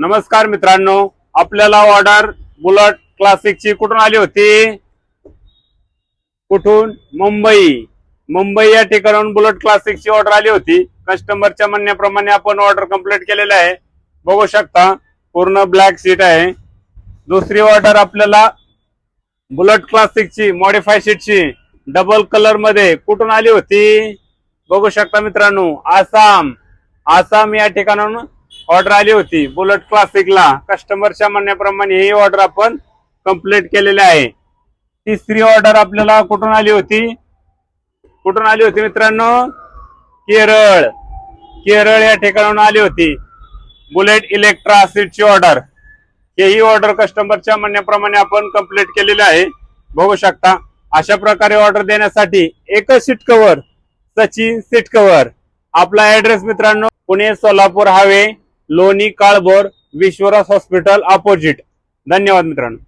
नमस्कार मित्रांनो, आपल्याला ऑर्डर बुलेट क्लासिकची कुठून आली होती? कुठून? मुंबई या ठिकाणाहून बुलेट क्लासिकची ऑर्डर आली होती। कस्टमरच्या म्हणण्याप्रमाणे आपण ऑर्डर कंप्लीट केलेला आहे। बघू शकता पूर्ण ब्लॅक सीट आहे। दुसरी ऑर्डर आपल्याला बुलेट क्लासिकची मॉडिफाय सीटची डबल कलर मध्ये कुठून आली होती? बघू शकता मित्रांनो, आसाम या ठिकाणाहून ऑर्डर आली होती बुलेट क्लासिकला। कस्टमरच्या म्हणण्याप्रमाणे ही ऑर्डर आपण कंप्लीट केलेली आहे। तिसरी ऑर्डर आपल्याला कुठून आली होती मित्रांनो? केरळ या ठिकाणाहून आली होती बुलेट इलेक्ट्रा सीटची ऑर्डर। ही ऑर्डर कस्टमरच्या म्हणण्याप्रमाणे आपण कंप्लीट केलेली आहे। बघू शकता अशा प्रकारे ऑर्डर देण्यासाठी एकच seat cover, Sachin seat cover. आपला ऍड्रेस मित्रांनो Pune Solapur highway, Loni Kalbhor, Vishwaraj hospital opposite. धन्यवाद मित्रांनो।